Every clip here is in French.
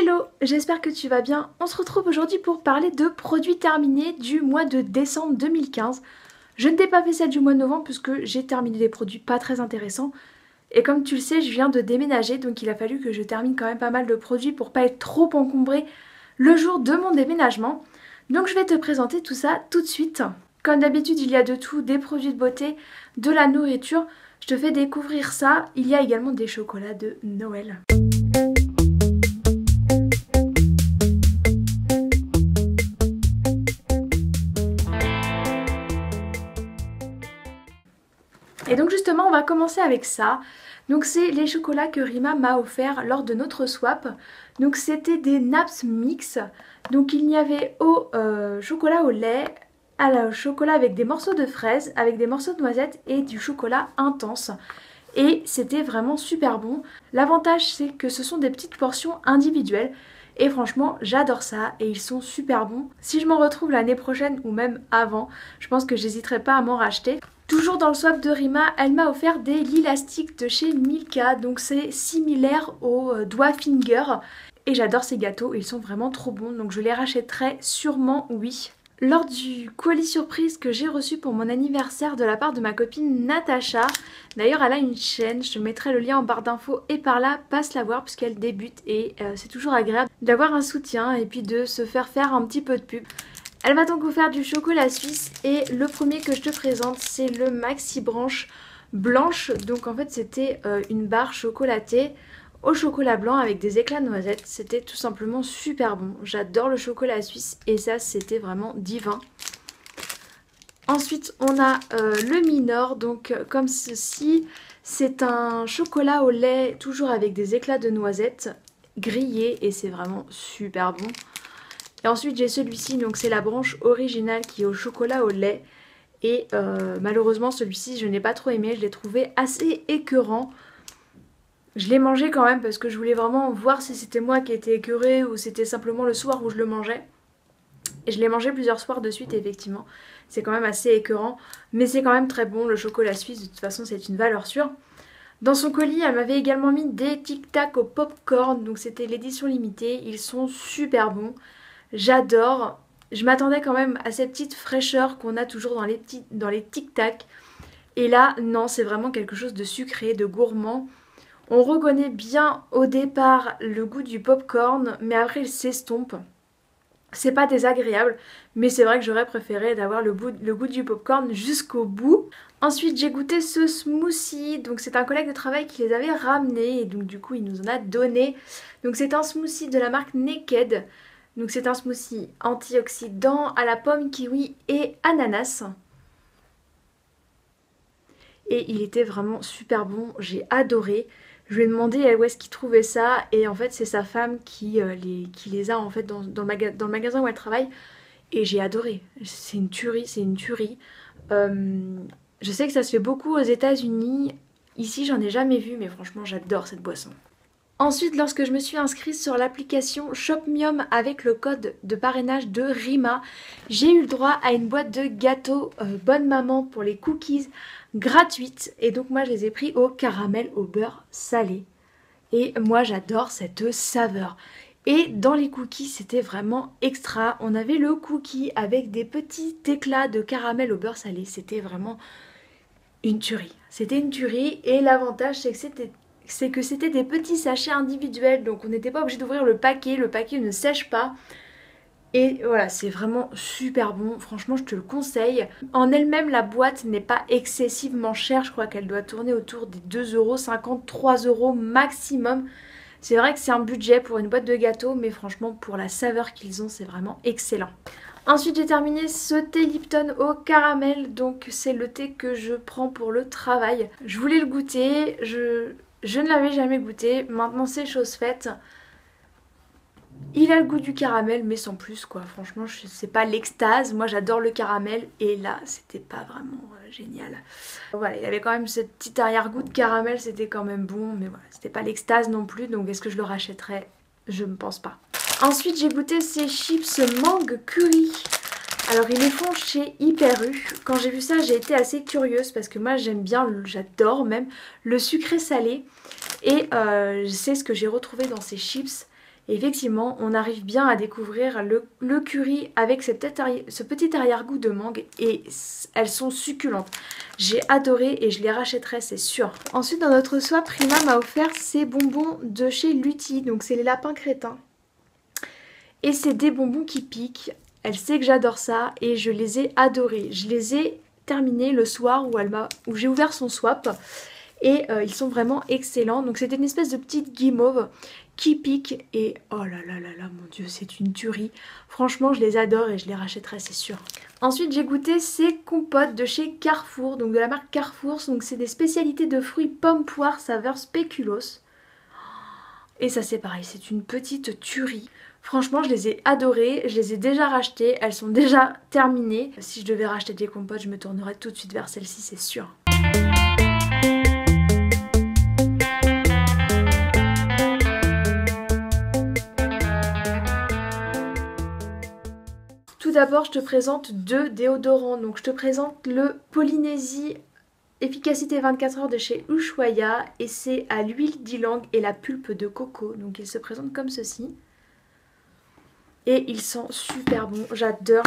Hello, j'espère que tu vas bien. On se retrouve aujourd'hui pour parler de produits terminés du mois de décembre 2015. Je ne t'ai pas fait celle du mois de novembre puisque j'ai terminé des produits pas très intéressants. Et comme tu le sais, je viens de déménager, donc il a fallu que je termine quand même pas mal de produits pour pas être trop encombrée le jour de mon déménagement. Donc je vais te présenter tout ça tout de suite. Comme d'habitude, il y a de tout, des produits de beauté, de la nourriture. Je te fais découvrir ça. Il y a également des chocolats de Noël. Et donc justement, on va commencer avec ça. Donc c'est les chocolats que Rima m'a offert lors de notre swap. Donc c'était des naps mix. Donc il y avait au chocolat au lait, au chocolat avec des morceaux de fraises, avec des morceaux de noisettes et du chocolat intense. Et c'était vraiment super bon. L'avantage c'est que ce sont des petites portions individuelles. Et franchement j'adore ça et ils sont super bons. Si je m'en retrouve l'année prochaine ou même avant, je pense que j'hésiterai pas à m'en racheter. Toujours dans le swap de Rima, elle m'a offert des Lilastiques de chez Milka, donc c'est similaire aux doigts finger. Et j'adore ces gâteaux, ils sont vraiment trop bons, donc je les rachèterai sûrement, oui. Lors du colis surprise que j'ai reçu pour mon anniversaire de la part de ma copine Natacha, d'ailleurs elle a une chaîne, je te mettrai le lien en barre d'infos et par là, passe la voir puisqu'elle débute et c'est toujours agréable d'avoir un soutien et puis de se faire un petit peu de pub. Elle m'a donc offert du chocolat suisse et le premier que je te présente c'est le Maxi Branche blanche. Donc en fait c'était une barre chocolatée au chocolat blanc avec des éclats de noisettes. C'était tout simplement super bon. J'adore le chocolat suisse et ça c'était vraiment divin. Ensuite on a le Minor, donc comme ceci. C'est un chocolat au lait toujours avec des éclats de noisettes grillés et c'est vraiment super bon. Et ensuite j'ai celui-ci, donc c'est la branche originale qui est au chocolat au lait. Et malheureusement celui-ci je n'ai pas trop aimé, je l'ai trouvé assez écœurant. Je l'ai mangé quand même parce que je voulais vraiment voir si c'était moi qui étais écœurée ou c'était simplement le soir où je le mangeais. Et je l'ai mangé plusieurs soirs de suite et effectivement c'est quand même assez écœurant. Mais c'est quand même très bon, le chocolat suisse de toute façon c'est une valeur sûre. Dans son colis, elle m'avait également mis des Tic Tac au popcorn, donc c'était l'édition limitée, ils sont super bons. J'adore. Je m'attendais quand même à cette petite fraîcheur qu'on a toujours dans les Tic Tac. Et là, non, c'est vraiment quelque chose de sucré, de gourmand. On reconnaît bien au départ le goût du popcorn, mais après il s'estompe. C'est pas désagréable, mais c'est vrai que j'aurais préféré d'avoir le goût du popcorn jusqu'au bout. Ensuite j'ai goûté ce smoothie, donc c'est un collègue de travail qui les avait ramenés et donc du coup il nous en a donné. Donc c'est un smoothie de la marque Naked. Donc c'est un smoothie antioxydant à la pomme, kiwi et ananas. Et il était vraiment super bon, j'ai adoré. Je lui ai demandé où est-ce qu'il trouvait ça et en fait c'est sa femme qui les a en fait dans le magasin où elle travaille. Et j'ai adoré, c'est une tuerie, c'est une tuerie. Je sais que ça se fait beaucoup aux États-Unis, ici j'en ai jamais vu mais franchement j'adore cette boisson. Ensuite, lorsque je me suis inscrite sur l'application Shopmium avec le code de parrainage de Rima, j'ai eu le droit à une boîte de gâteaux Bonne Maman pour les cookies gratuite. Et donc moi je les ai pris au caramel au beurre salé. Et moi j'adore cette saveur. Et dans les cookies c'était vraiment extra. On avait le cookie avec des petits éclats de caramel au beurre salé. C'était vraiment une tuerie. C'était une tuerie et l'avantage c'est que c'était des petits sachets individuels, donc on n'était pas obligé d'ouvrir le paquet ne sèche pas. Et voilà, c'est vraiment super bon, franchement je te le conseille. En elle-même la boîte n'est pas excessivement chère, je crois qu'elle doit tourner autour des 2,50 €, 3 € maximum. C'est vrai que c'est un budget pour une boîte de gâteaux, mais franchement pour la saveur qu'ils ont c'est vraiment excellent. Ensuite j'ai terminé ce thé Lipton au caramel, donc c'est le thé que je prends pour le travail. Je voulais le goûter, je ne l'avais jamais goûté, maintenant c'est chose faite. Il a le goût du caramel mais sans plus quoi, franchement c'est pas l'extase, moi j'adore le caramel et là c'était pas vraiment génial. Voilà, il y avait quand même ce petit arrière-goût de caramel, c'était quand même bon mais voilà, c'était pas l'extase non plus, donc est-ce que je le rachèterais? Je ne pense pas. Ensuite j'ai goûté ces chips mangue curry. Alors ils les font chez Hyper U. Quand j'ai vu ça j'ai été assez curieuse parce que moi j'aime bien, j'adore même le sucré salé. Et c'est ce que j'ai retrouvé dans ces chips. Et effectivement, on arrive bien à découvrir le curry avec ce petit arrière-goût de mangue et elles sont succulentes. J'ai adoré et je les rachèterai, c'est sûr. Ensuite, dans notre swap, Prima m'a offert ces bonbons de chez Lutti, donc c'est les lapins crétins. Et c'est des bonbons qui piquent. Elle sait que j'adore ça et je les ai adorés. Je les ai terminés le soir où j'ai ouvert son swap. Et ils sont vraiment excellents. Donc c'était une espèce de petite guimauve qui pique. Et oh là là là là, mon dieu, c'est une tuerie. Franchement, je les adore et je les rachèterai, c'est sûr. Ensuite, j'ai goûté ces compotes de chez Carrefour. Donc de la marque Carrefour. Donc c'est des spécialités de fruits pommes poire saveur spéculoos. Et ça c'est pareil, c'est une petite tuerie. Franchement, je les ai adorées, je les ai déjà rachetées, elles sont déjà terminées. Si je devais racheter des compotes, je me tournerais tout de suite vers celle-ci, c'est sûr. Tout d'abord, je te présente deux déodorants. Donc je te présente le Polynésie Efficacité 24 heures de chez Ushuaïa et c'est à l'huile d'ylang et la pulpe de coco. Donc il se présente comme ceci. Et il sent super bon, j'adore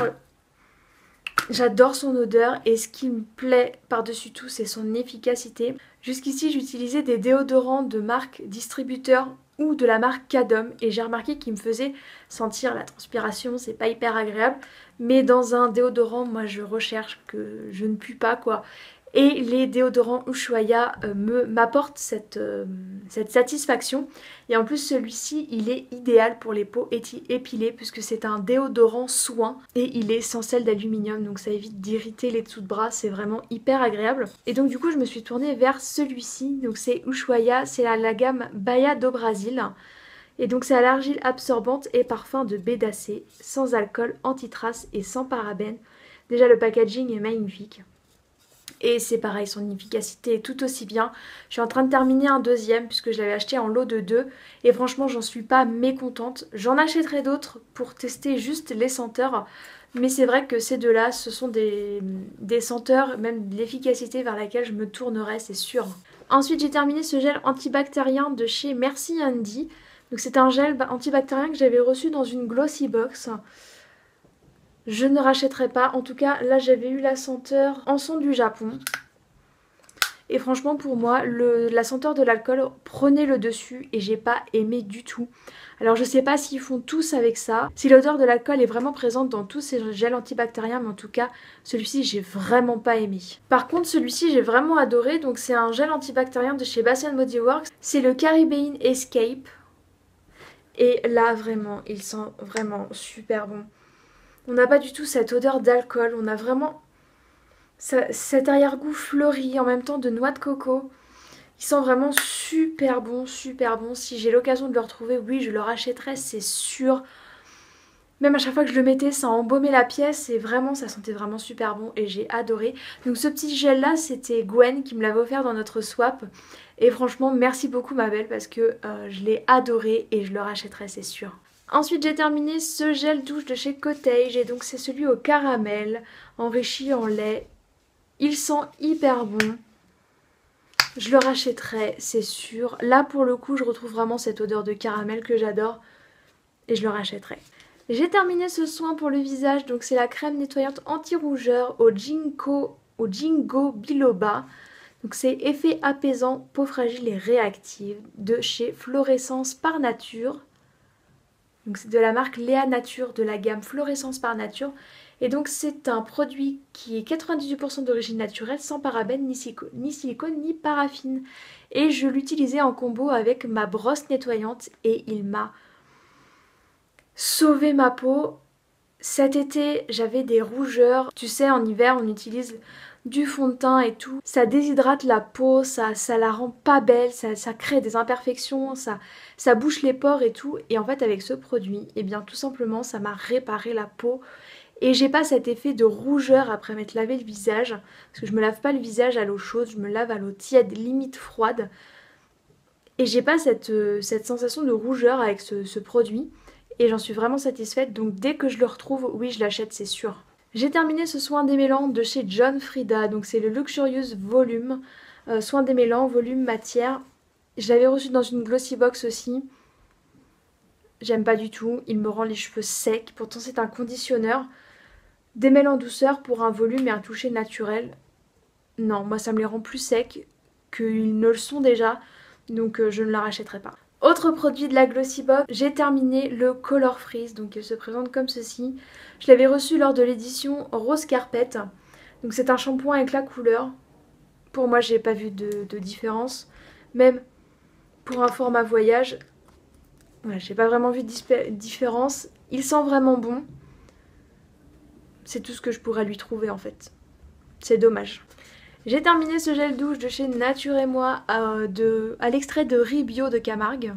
son odeur et ce qui me plaît par-dessus tout c'est son efficacité. Jusqu'ici j'utilisais des déodorants de marque distributeur ou de la marque Cadom et j'ai remarqué qu'ils me faisaient sentir la transpiration, c'est pas hyper agréable. Mais dans un déodorant, moi je recherche que je ne pue pas quoi. Et les déodorants Ushuaïa m'apportent cette satisfaction. Et en plus celui-ci il est idéal pour les peaux épilées puisque c'est un déodorant soin et il est sans sel d'aluminium donc ça évite d'irriter les dessous de bras, c'est vraiment hyper agréable. Et donc du coup je me suis tournée vers celui-ci, donc c'est Ushuaïa, c'est la gamme Baia do Brasil. Et donc c'est à l'argile absorbante et parfum de bédacée, sans alcool, anti-trace et sans parabènes. Déjà le packaging est magnifique. Et c'est pareil, son efficacité est tout aussi bien. Je suis en train de terminer un deuxième puisque je l'avais acheté en lot de 2. Et franchement, j'en suis pas mécontente. J'en achèterai d'autres pour tester juste les senteurs. Mais c'est vrai que ces deux-là, ce sont des senteurs, même de l'efficacité vers laquelle je me tournerai, c'est sûr. Ensuite, j'ai terminé ce gel antibactérien de chez Merci Handy. Donc c'est un gel antibactérien que j'avais reçu dans une Glossy Box. Je ne rachèterai pas, en tout cas là j'avais eu la senteur encens du Japon. Et franchement pour moi la senteur de l'alcool prenait le dessus et j'ai pas aimé du tout. Alors je sais pas s'ils font tous avec ça, si l'odeur de l'alcool est vraiment présente dans tous ces gels antibactériens, mais en tout cas celui-ci j'ai vraiment pas aimé. Par contre celui-ci j'ai vraiment adoré, donc c'est un gel antibactérien de chez Bath & Body Works, c'est le Caribbean Escape. Et là vraiment il sent vraiment super bon. On n'a pas du tout cette odeur d'alcool, on a vraiment cet arrière-goût fleuri en même temps de noix de coco. Il sent vraiment super bon, super bon. Si j'ai l'occasion de le retrouver, oui, je le rachèterai, c'est sûr. Même à chaque fois que je le mettais, ça embaumait la pièce et vraiment, ça sentait vraiment super bon et j'ai adoré. Donc ce petit gel-là, c'était Gwen qui me l'avait offert dans notre swap. Et franchement, merci beaucoup ma belle parce que je l'ai adoré et je le rachèterai, c'est sûr. Ensuite j'ai terminé ce gel douche de chez Cottage et donc c'est celui au caramel enrichi en lait. Il sent hyper bon. Je le rachèterai, c'est sûr. Là pour le coup je retrouve vraiment cette odeur de caramel que j'adore et je le rachèterai. J'ai terminé ce soin pour le visage, donc c'est la crème nettoyante anti-rougeur au Ginkgo biloba. Donc c'est effet apaisant, peau fragile et réactive de chez Florescence par Nature. Donc c'est de la marque Léa Nature de la gamme Florescence par Nature. Et donc c'est un produit qui est 98% d'origine naturelle, sans parabènes, ni silicone, ni paraffine. Et je l'utilisais en combo avec ma brosse nettoyante et il m'a sauvé ma peau. Cet été j'avais des rougeurs. Tu sais en hiver on utilise du fond de teint et tout. Ça déshydrate la peau, ça la rend pas belle, ça crée des imperfections, ça bouche les pores et tout. Et en fait avec ce produit, eh bien tout simplement ça m'a réparé la peau. Et j'ai pas cet effet de rougeur après m'être lavé le visage. Parce que je me lave pas le visage à l'eau chaude, je me lave à l'eau tiède, limite froide. Et j'ai pas cette sensation de rougeur avec ce produit. Et j'en suis vraiment satisfaite. Donc dès que je le retrouve, oui je l'achète c'est sûr. J'ai terminé ce soin démêlant de chez John Frieda, donc c'est le Luxurious Volume, soin démêlant, volume, matière. Je l'avais reçu dans une Glossy Box aussi. j'aime pas du tout, il me rend les cheveux secs, pourtant c'est un conditionneur. Démêle en douceur pour un volume et un toucher naturel. Non, moi ça me les rend plus secs qu'ils ne le sont déjà, donc je ne la rachèterai pas. Autre produit de la Glossybox, j'ai terminé le Color Freeze, donc il se présente comme ceci. Je l'avais reçu lors de l'édition Rose Carpet, donc c'est un shampoing avec la couleur. Pour moi j'ai pas vu de différence, même pour un format voyage, ouais, j'ai pas vraiment vu de différence. Il sent vraiment bon, c'est tout ce que je pourrais lui trouver en fait, c'est dommage. J'ai terminé ce gel douche de chez Nature et Moi à l'extrait de riz bio de Camargue.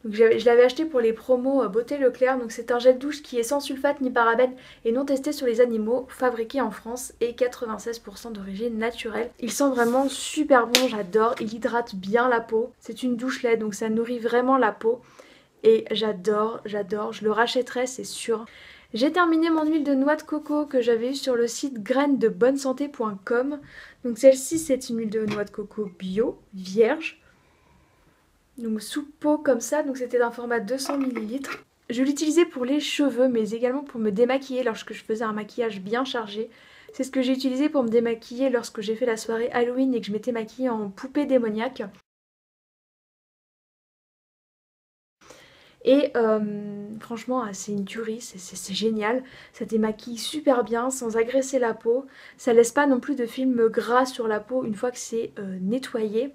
Donc je l'avais acheté pour les promos Beauté Leclerc. Donc c'est un gel douche qui est sans sulfate ni parabènes et non testé sur les animaux, fabriqué en France et 96% d'origine naturelle. Il sent vraiment super bon, j'adore. Il hydrate bien la peau. C'est une douche LED donc ça nourrit vraiment la peau. Et j'adore, j'adore. Je le rachèterai, c'est sûr. J'ai terminé mon huile de noix de coco que j'avais eue sur le site grainesdebonnesanté.com. Donc celle-ci, c'est une huile de noix de coco bio, vierge. Donc sous pot comme ça, donc c'était d'un format 200 ml. Je l'utilisais pour les cheveux, mais également pour me démaquiller lorsque je faisais un maquillage bien chargé. C'est ce que j'ai utilisé pour me démaquiller lorsque j'ai fait la soirée Halloween et que je m'étais maquillée en poupée démoniaque. Et franchement, c'est une tuerie, c'est génial. Ça démaquille super bien sans agresser la peau. Ça laisse pas non plus de film gras sur la peau une fois que c'est nettoyé.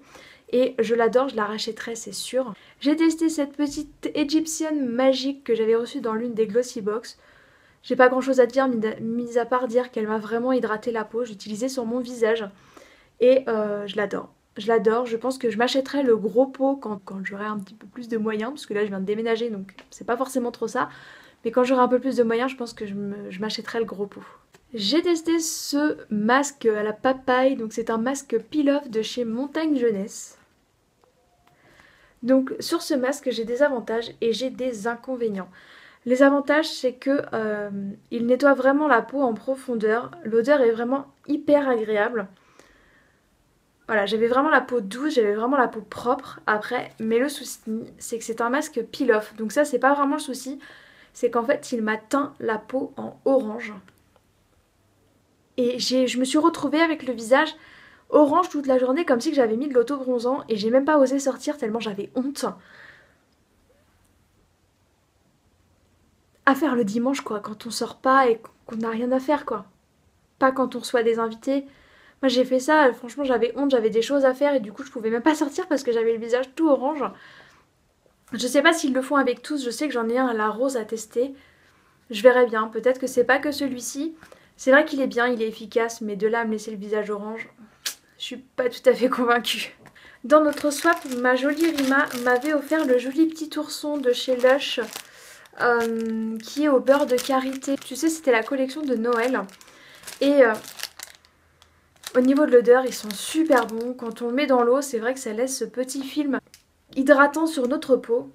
Et je l'adore, je la rachèterai, c'est sûr. J'ai testé cette petite égyptienne magique que j'avais reçue dans l'une des Glossybox. J'ai pas grand chose à dire, mis à part dire qu'elle m'a vraiment hydraté la peau. J'utilisais sur mon visage et je l'adore. Je l'adore, je pense que je m'achèterai le gros pot quand j'aurai un petit peu plus de moyens, parce que là je viens de déménager donc c'est pas forcément trop ça. Mais quand j'aurai un peu plus de moyens, je pense que je m'achèterai le gros pot. J'ai testé ce masque à la papaye, donc c'est un masque peel-off de chez Montagne Jeunesse. Donc sur ce masque j'ai des avantages et j'ai des inconvénients. Les avantages c'est que il nettoie vraiment la peau en profondeur, l'odeur est vraiment hyper agréable. Voilà, j'avais vraiment la peau douce, j'avais vraiment la peau propre après, mais le souci c'est que c'est un masque peel-off, donc ça c'est pas vraiment le souci, c'est qu'en fait il m'a teint la peau en orange. Et je me suis retrouvée avec le visage orange toute la journée comme si j'avais mis de l'auto-bronzant et j'ai même pas osé sortir tellement j'avais honte. À faire le dimanche quoi, quand on sort pas et qu'on n'a rien à faire quoi. Pas quand on reçoit des invités. Moi j'ai fait ça, franchement j'avais honte, j'avais des choses à faire et du coup je pouvais même pas sortir parce que j'avais le visage tout orange. Je sais pas s'ils le font avec tous, je sais que j'en ai un à la rose à tester. Je verrai bien, peut-être que c'est pas que celui-ci. C'est vrai qu'il est bien, il est efficace, mais de là à me laisser le visage orange, je suis pas tout à fait convaincue. Dans notre swap, ma jolie Rima m'avait offert le joli petit ourson de chez Lush qui est au beurre de karité. Tu sais, c'était la collection de Noël. Et au niveau de l'odeur, ils sont super bons. Quand on le met dans l'eau, c'est vrai que ça laisse ce petit film hydratant sur notre peau.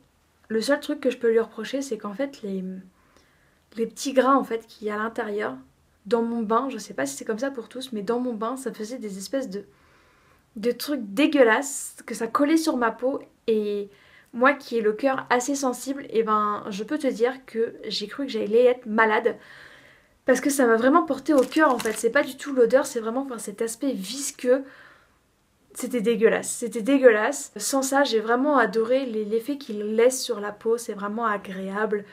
Le seul truc que je peux lui reprocher, c'est qu'en fait, les petits grains en fait qu'il y a à l'intérieur, dans mon bain, je sais pas si c'est comme ça pour tous, mais dans mon bain, ça faisait des espèces de trucs dégueulasses, que ça collait sur ma peau. Et moi qui ai le cœur assez sensible, et ben je peux te dire que j'ai cru que j'allais être malade. Parce que ça m'a vraiment porté au cœur en fait. C'est pas du tout l'odeur, c'est vraiment cet aspect visqueux. C'était dégueulasse, c'était dégueulasse. Sans ça, j'ai vraiment adoré l'effet qu'il laisse sur la peau, c'est vraiment agréable.